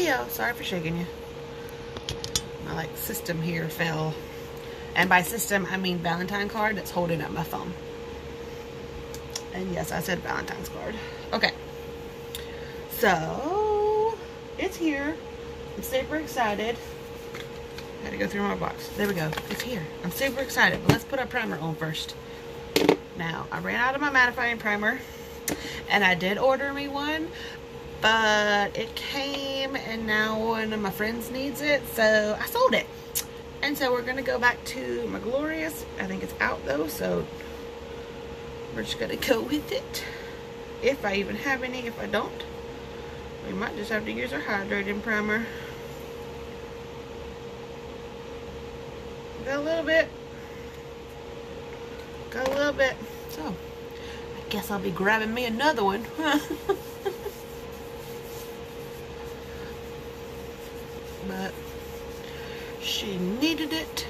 video. Sorry for shaking you. My system here fell. And by system, I mean Valentine card that's holding up my phone. And yes, I said Valentine's card. Okay. So, it's here. I'm super excited. I had to go through my box. There we go. It's here. I'm super excited. But let's put our primer on first. Now, I ran out of my mattifying primer. And I did order me one. But it came and now one of my friends needs it. So, I sold it. And so, we're going to go back to my Glorious. I think it's out though. So, we're just going to go with it. If I even have any. If I don't, we might just have to use our hydrating primer. Got a little bit. Got a little bit. So, I guess I'll be grabbing me another one. But she needed it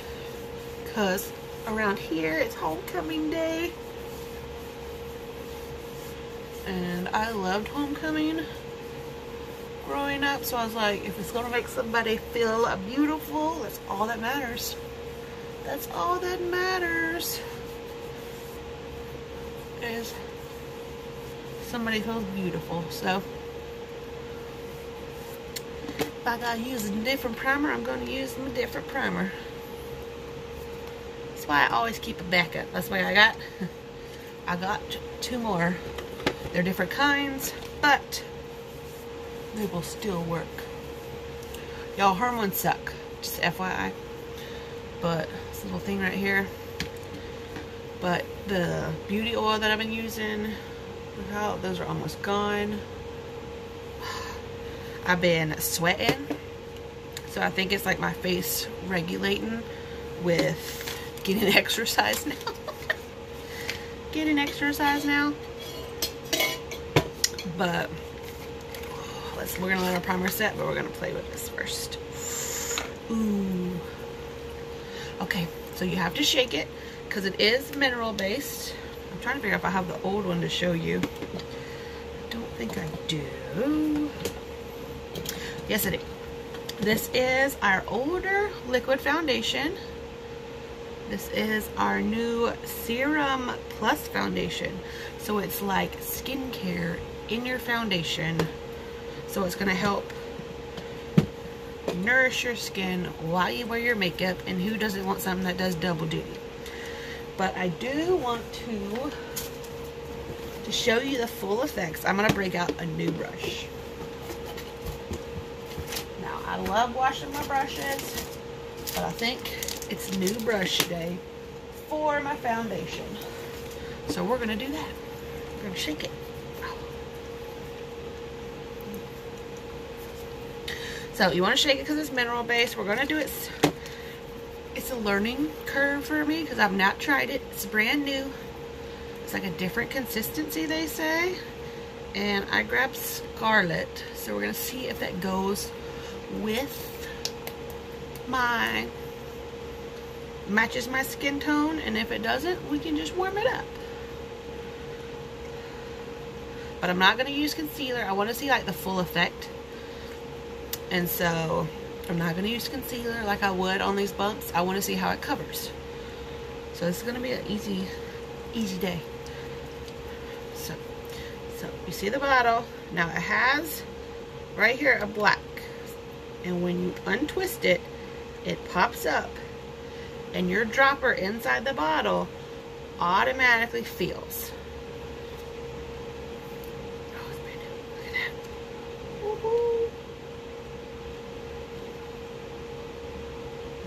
because around here it's homecoming day. And I loved homecoming growing up. So I was like, if it's going to make somebody feel beautiful, that's all that matters. That's all that matters. Is somebody feels beautiful. So if I gotta use a different primer, I'm gonna use a different primer. That's why I always keep a backup. That's why I got 2 more. They're different kinds, but they will still work. Y'all, hormones suck. Just FYI. But this little thing right here. But the beauty oil that I've been using, look how those are almost gone. I've been sweating, so I think it's like my face regulating with getting exercise now. Getting exercise now. But we're gonna let our primer set, but we're gonna play with this first. Ooh. Okay, so you have to shake it because it is mineral based. I'm trying to figure out if I have the old one to show you. I don't think I do. Yes, I do. This is our older liquid foundation. This is our new Serum Plus foundation. So it's like skincare in your foundation. So it's going to help nourish your skin while you wear your makeup. And who doesn't want something that does double duty? But I do want to show you the full effects. I'm going to break out a new brush. Now, I love washing my brushes, but I think it's new brush day for my foundation. So we're going to do that. We're going to shake it. So you want to shake it because it's mineral based. We're going to do it. It's a learning curve for me because I've not tried it. It's brand new. It's like a different consistency, they say. And I grabbed Scarlet. So we're going to see if that goes with matches my skin tone. And if it doesn't, we can just warm it up. But I'm not going to use concealer. I want to see like the full effect. And so I'm not going to use concealer like I would on these bumps. I want to see how it covers. So this is going to be an easy day. So you see the bottle. Now it has right here a black. And when you untwist it, it pops up. And your dropper inside the bottle automatically fills. Oh, it's brand new. Look at that. Woohoo!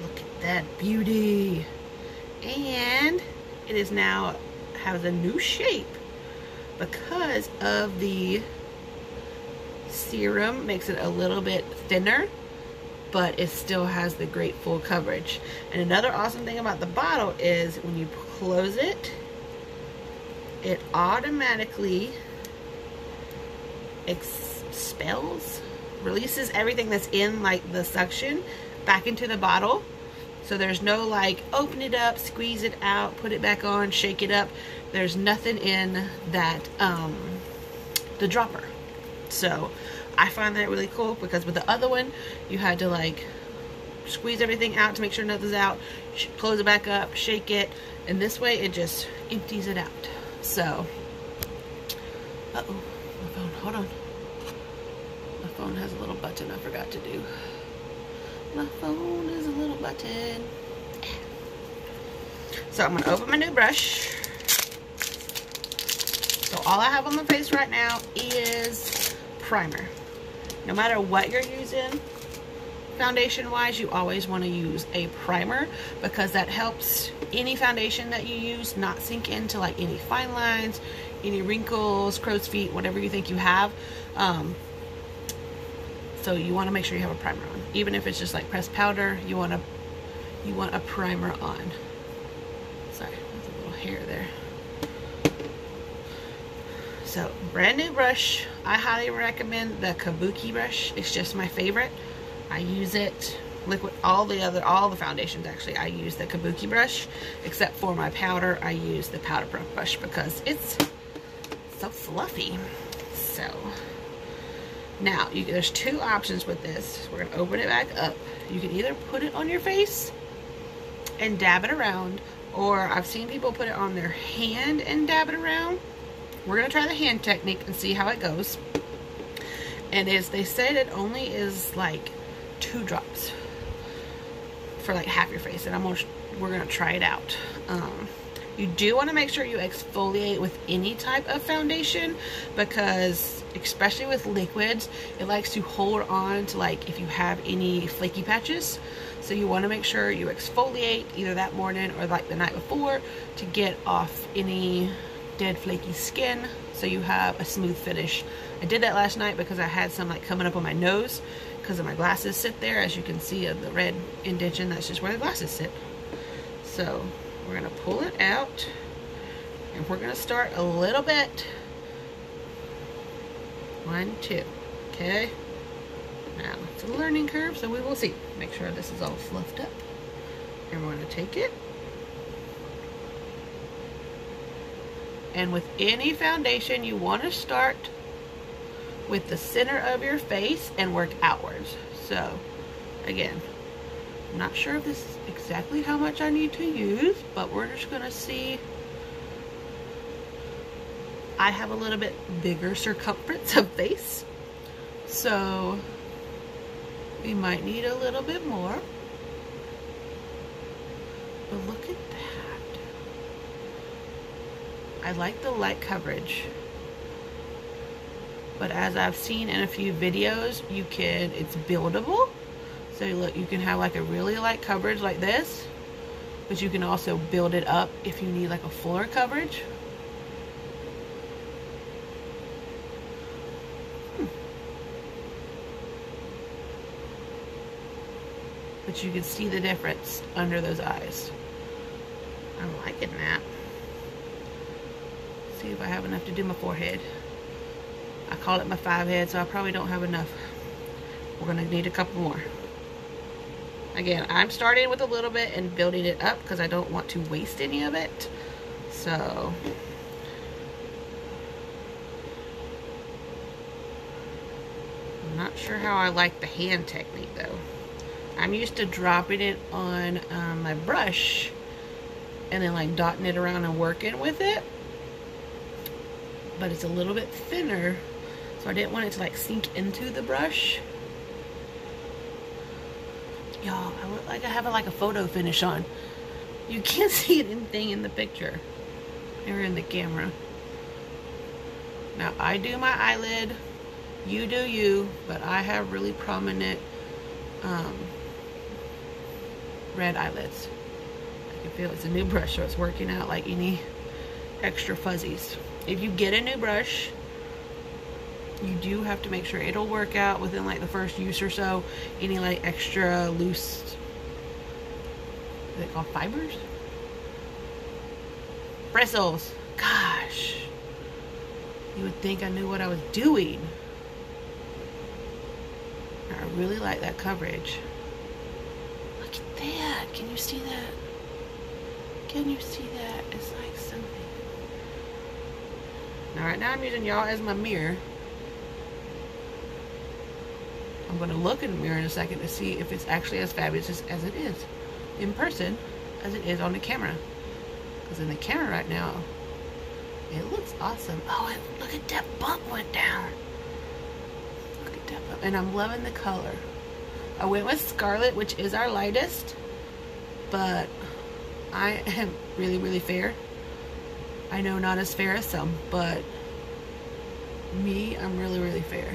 Look at that beauty. And it is now has a new shape because of the serum. Makes it a little bit thinner, but it still has the great full coverage. And another awesome thing about the bottle is when you close it, it automatically releases everything that's in like the suction back into the bottle. So there's no like open it up, squeeze it out, put it back on, shake it up. There's nothing in that the dropper. So I find that really cool because with the other one, you had to like squeeze everything out to make sure nothing's out, close it back up, shake it, and this way it just empties it out. So, uh-oh, my phone, hold on. My phone has a little button I forgot to do. My phone is a little button. So I'm gonna open my new brush. So all I have on my face right now is primer. No matter what you're using, foundation wise, you always want to use a primer because that helps any foundation that you use not sink into like any fine lines, any wrinkles, crow's feet, whatever you think you have. So you want to make sure you have a primer on. Even if it's just like pressed powder, you want a primer on. Sorry, there's a little hair there. So, brand new brush. I highly recommend the Kabuki brush. It's just my favorite. I use it liquid, all the foundations actually. I use the Kabuki brush, except for my powder. I use the powder brush because it's so fluffy. So, now there's two options with this. We're gonna open it back up. You can either put it on your face and dab it around, or I've seen people put it on their hand and dab it around. We're going to try the hand technique and see how it goes. And as they said, it only is like 2 drops for like half your face. And we're going to try it out. You do want to make sure you exfoliate with any type of foundation because especially with liquids, it likes to hold on to like if you have any flaky patches. So you want to make sure you exfoliate either that morning or like the night before to get off any dead flaky skin so you have a smooth finish. I did that last night because I had some like coming up on my nose because of my glasses sit there. As you can see of the red indentation, that's just where the glasses sit. So we're going to pull it out and we're going to start a little bit. 1, 2. Okay. Now it's a learning curve, so we will see. Make sure this is all fluffed up. And we're going to take it. And with any foundation, you want to start with the center of your face and work outwards. So, again, I'm not sure if this is exactly how much I need to use, but we're just going to see. I have a little bit bigger circumference of face, so we might need a little bit more. But look at that. I like the light coverage, but as I've seen in a few videos, it's buildable. So look, you can have like a really light coverage like this, but you can also build it up if you need like a fuller coverage. But you can see the difference under those eyes. I'm liking that. See if I have enough to do my forehead. I call it my 5 head, so I probably don't have enough. We're gonna need a couple more. Again, I'm starting with a little bit and building it up because I don't want to waste any of it. So I'm not sure how I like the hand technique though. I'm used to dropping it on my brush and then like dotting it around and working with it. But it's a little bit thinner, so I didn't want it to like sink into the brush. Y'all, I look like I have like a photo finish on. You can't see anything in the picture or in the camera. Now I do my eyelid, you do you, but I have really prominent red eyelids. I can feel it's a new brush, so it's working out like any extra fuzzies. If you get a new brush, you do have to make sure it'll work out within like the first use or so. Any like extra loose, is it called fibers? Bristles. Gosh. You would think I knew what I was doing. I really like that coverage. Look at that. Can you see that? Can you see that? It's like something. Now right now I'm using y'all as my mirror. I'm going to look in the mirror in a second to see if it's actually as fabulous as it is in person as it is on the camera. Because in the camera right now, it looks awesome. Oh, and look at that bump went down. Look at that bump. And I'm loving the color. I went with Scarlet, which is our lightest, but I am really, really fair. I know not as fair as some, but me, I'm really, really fair.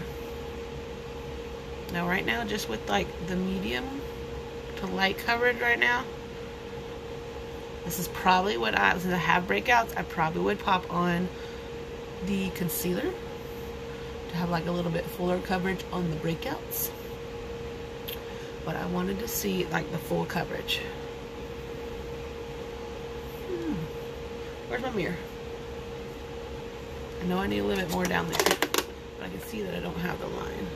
Now, right now, just with like the medium to light coverage right now, this is probably what since I have breakouts, I probably would pop on the concealer to have like a little bit fuller coverage on the breakouts. But I wanted to see like the full coverage. Where's my mirror? I know I need a little bit more down there, but I can see that I don't have the line.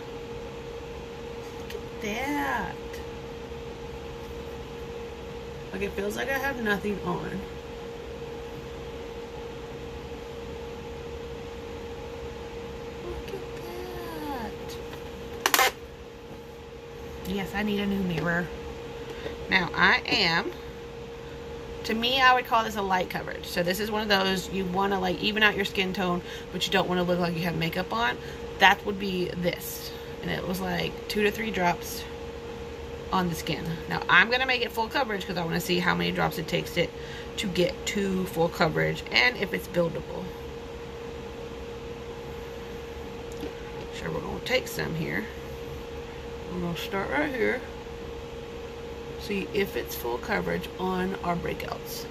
Look at that. Like, it feels like I have nothing on. Look at that. Yes, I need a new mirror. Now, to me, I would call this a light coverage. So this is one of those, you want to like even out your skin tone, but you don't want to look like you have makeup on. That would be this. And it was like 2 to 3 drops on the skin. Now I'm going to make it full coverage because I want to see how many drops it takes it to get to full coverage and if it's buildable. So we're going to take some here. We're going to start right here. See if it's full coverage on our breakouts.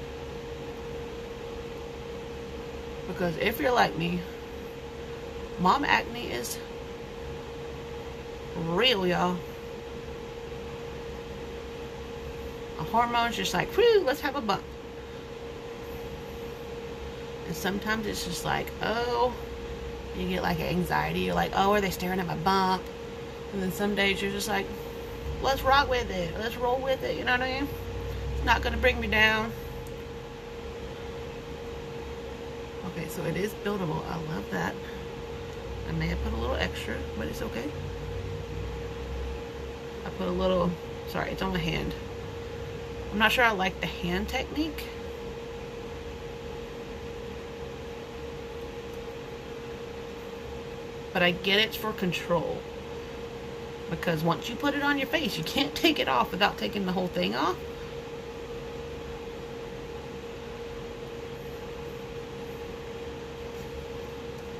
Because if you're like me, mom acne is real, y'all. A hormone's just like, whew, let's have a bump. And sometimes it's just like, oh, you get like anxiety. You're like, oh, are they staring at my bump? And then some days you're just like, let's rock with it. Let's roll with it. You know what I mean? It's not going to bring me down. Okay, so it is buildable. I love that. I may have put a little extra, but it's okay. I put a little, sorry, it's on my hand. I'm not sure I like the hand technique. But I get it's for control. Because once you put it on your face, you can't take it off without taking the whole thing off.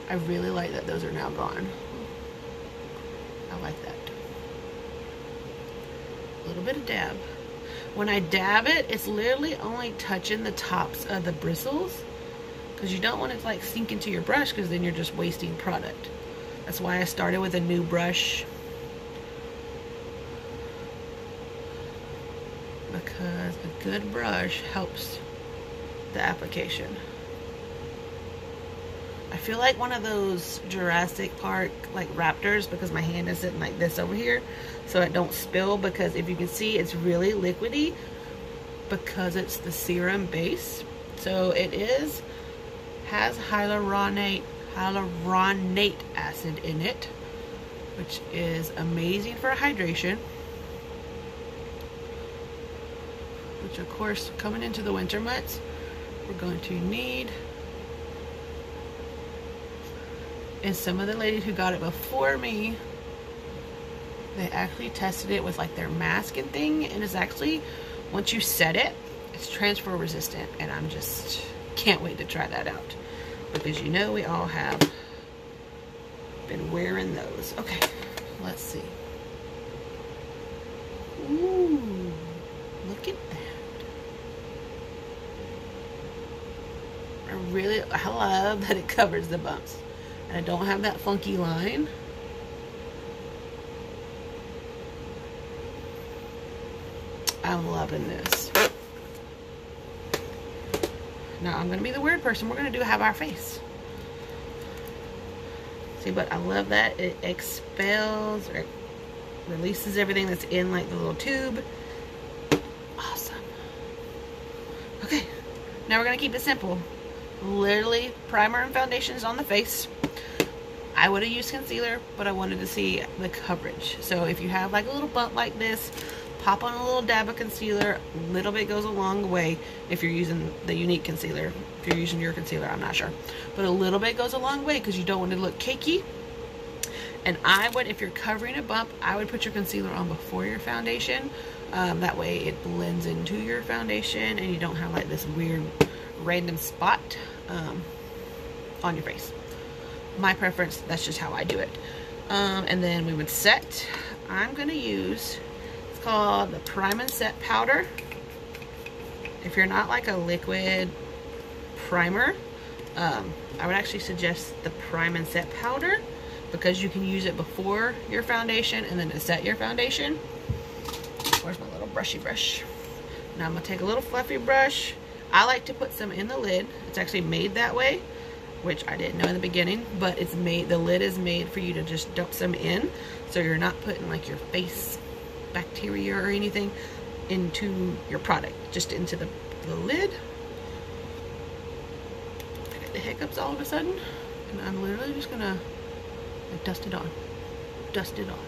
I really like that those are now gone. I like that. A little bit of dab. When I dab it, it's literally only touching the tops of the bristles. Because you don't want it to like sink into your brush, because then you're just wasting product. That's why I started with a new brush. Because a good brush helps the application. I feel like one of those Jurassic Park like raptors, because my hand is sitting like this over here so it don't spill, because if you can see, it's really liquidy because it's the serum base. So it has hyaluronate acid in it, which is amazing for hydration. Which of course, coming into the winter months, we're going to need. And some of the ladies who got it before me, they actually tested it with like their mask and thing, and it's actually, once you set it, it's transfer resistant, and I'm just can't wait to try that out, because you know we all have been wearing those. Okay, let's see. Ooh, look at that. I love that it covers the bumps. And I don't have that funky line. I'm loving this. Now I'm going to be the weird person. We're going to have our face. See, but I love that it expels or releases everything that's in like the little tube. Awesome. Okay, now we're going to keep it simple. Literally, primer and foundation is on the face. I would have used concealer, but I wanted to see the coverage. So if you have like a little bump like this, pop on a little dab of concealer. A little bit goes a long way if you're using the Unique concealer. If you're using your concealer, I'm not sure. But a little bit goes a long way because you don't want it to look cakey. And I would, if you're covering a bump, I would put your concealer on before your foundation. That way it blends into your foundation and you don't have like this weird random spot on your face. My preference, that's just how I do it. And then we would set. I'm going to use, it's called the Prime and Set Powder. If you're not like a liquid primer, I would actually suggest the Prime and Set Powder because you can use it before your foundation and then to set your foundation. Where's my little brushy brush? Now I'm going to take a little fluffy brush. I like to put some in the lid. It's actually made that way, which I didn't know in the beginning, but it's made, the lid is made for you to just dump some in, so you're not putting like your face bacteria or anything into your product, just into the lid. I got the hiccups all of a sudden, and I'm literally just gonna like dust it on. Dust it on.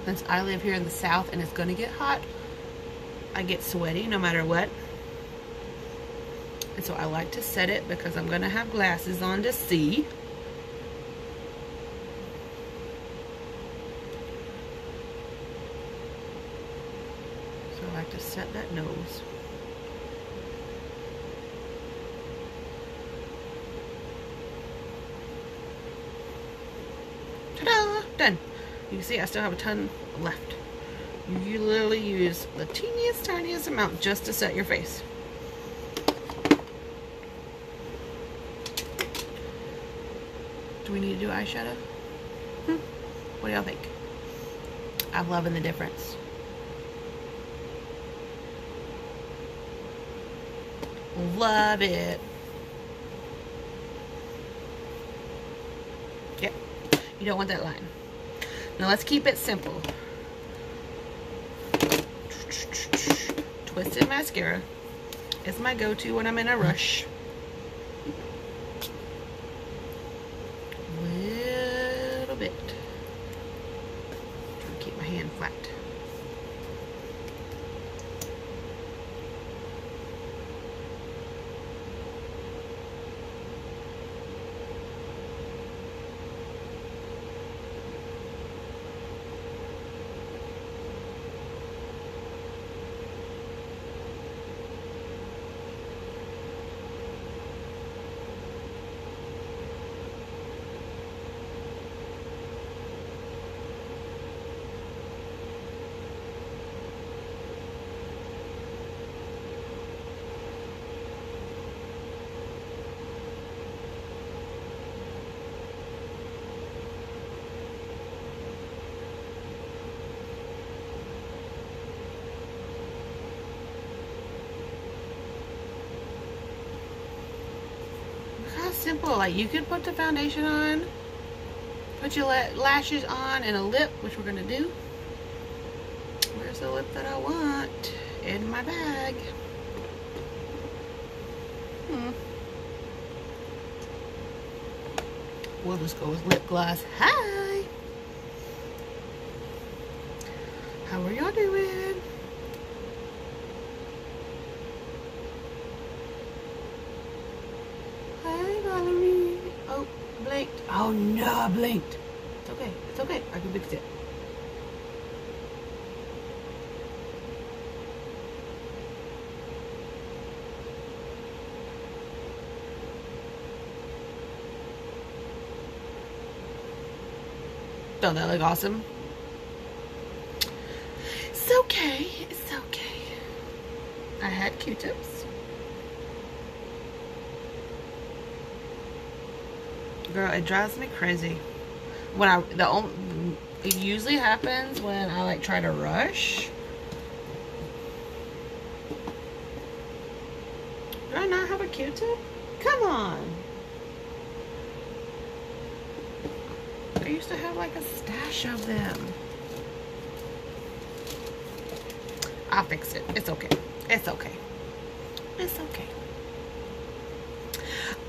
Since I live here in the South and it's gonna get hot, I get sweaty no matter what. And so I like to set it because I'm gonna have glasses on to see. So I like to set that nose. Ta-da! Done. You can see I still have a ton left. You literally use the teeniest, tiniest amount just to set your face. Do we need to do eyeshadow? What do y'all think? I'm loving the difference. Love it. Yep. You don't want that line. Now let's keep it simple. Twisted mascara is my go-to when I'm in a rush. A little bit. Try to keep my hand flat. Simple. Like you could put the foundation on, put your lashes on, and a lip, which we're gonna do. Where's the lip that I want? In my bag. We'll just go with lip gloss. Hi. How are y'all doing? Oh, blinked. Oh no, I blinked. It's okay. It's okay. I can fix it. Don't that look awesome? It's okay. It's okay. I had Q-tips. Girl, it drives me crazy. When it usually happens when I like try to rush. Do I not have a Q-tip? Come on. I used to have like a stash of them. I'll fix it. It's okay. It's okay. It's okay.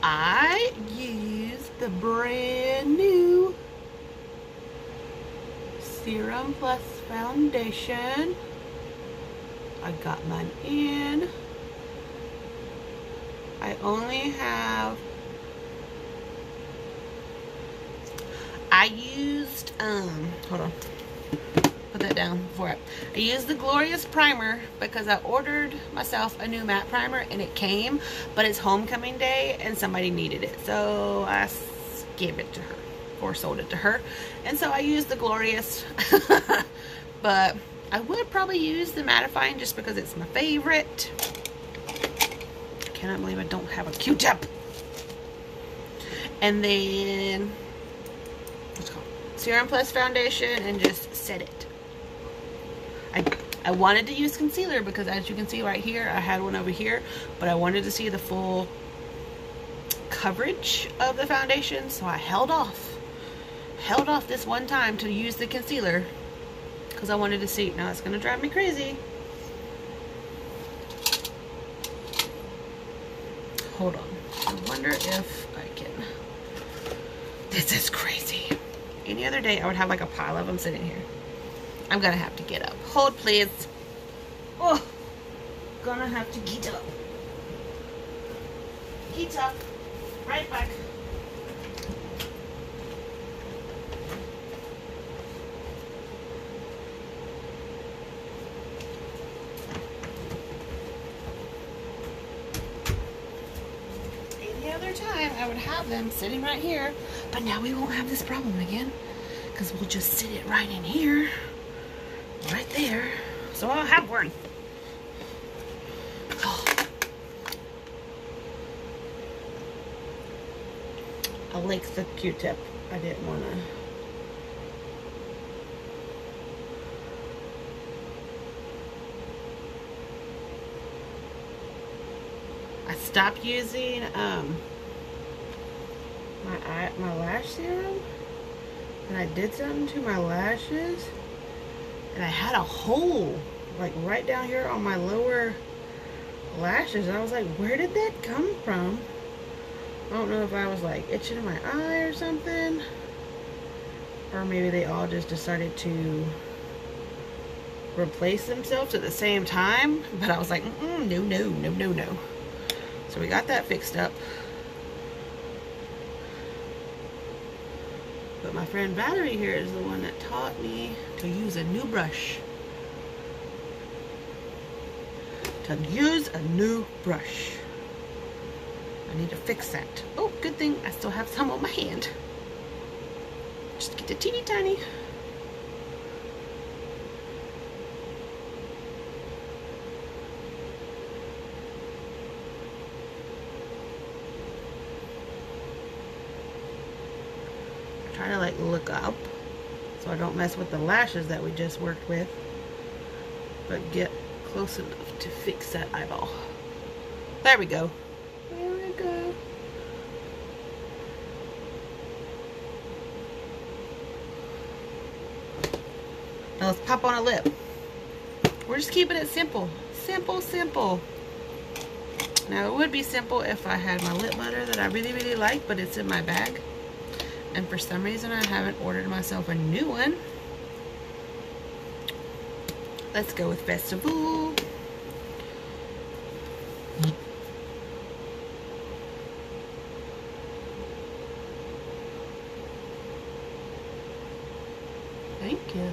I use the brand new Serum Plus foundation. I got mine in. I only have, I used, hold on, put that down before I used the Glorious Primer because I ordered myself a new matte primer and it came, but it's homecoming day and somebody needed it. So I gave it to her or sold it to her. And so I used the Glorious, but I would probably use the mattifying just because it's my favorite. I cannot believe I don't have a Q-tip. And then, what's it called? Serum Plus foundation and just set it. I wanted to use concealer because as you can see right here, I had one over here, but I wanted to see the full coverage of the foundation, so I held off this one time to use the concealer because I wanted to see. Now it's going to drive me crazy. Hold on. I wonder if I can. This is crazy. Any other day I would have like a pile of them sitting here. I'm going to have to get up. Hold please. Oh, gonna have to get up. Get up. Right back. Any other time I would have them sitting right here, but now we won't have this problem again because we'll just sit it right in here, right there. So I'll have one. Oh. I licked the Q-tip. I didn't want to. I stopped using my lash serum, and I did something to my lashes, and I had a hole like right down here on my lower lashes. I was like, where did that come from? I don't know if I was like itching in my eye or something, or maybe they all just decided to replace themselves at the same time, but I was like, no. So we got that fixed up. But my friend Valerie here is the one that taught me to use a new brush. I need to fix that. Oh, good thing I still have some on my hand. Just get the teeny tiny. I try to like look up so I don't mess with the lashes that we just worked with, but get close enough to fix that eyeball. There we go. There we go. Now let's pop on a lip. We're just keeping it simple. Simple. Now it would be simple if I had my lip butter that I really like, but it's in my bag. And for some reason I haven't ordered myself a new one. Let's go with Festival. Thank you.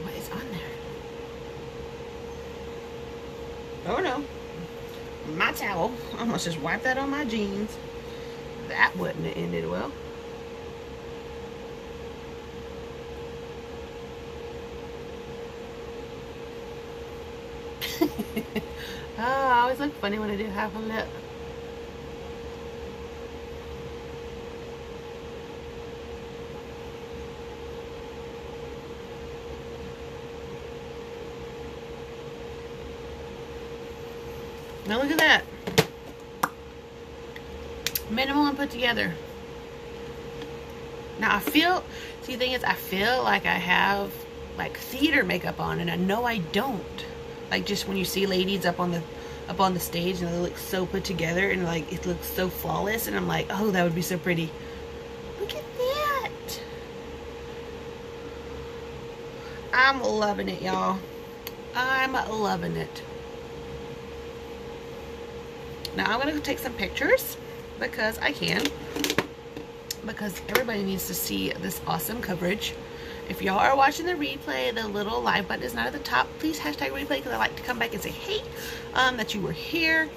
What is on there? Oh no. My towel. I almost just wiped that on my jeans. That wouldn't have ended well. Oh, I always look funny when I do half a lip. Now look at that. Minimal and put together. Now see, the thing is, I feel like I have like theater makeup on, and I know I don't. Like, just when you see ladies up on the stage and they look so put together and like it looks so flawless, and I'm like, oh, that would be so pretty. Look at that. I'm loving it, y'all. I'm loving it. Now I'm gonna take some pictures because I can, because everybody needs to see this awesome coverage. If y'all are watching the replay, the little live button is not at the top. Please hashtag replay, because I like to come back and say, hey, that you were here.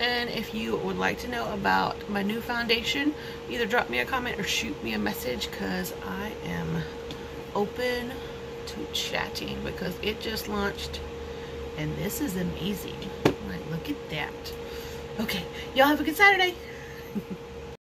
And if you would like to know about my new foundation, either drop me a comment or shoot me a message, because I am open to chatting, because it just launched and this is amazing. Like, look at that. Okay, y'all have a good Saturday.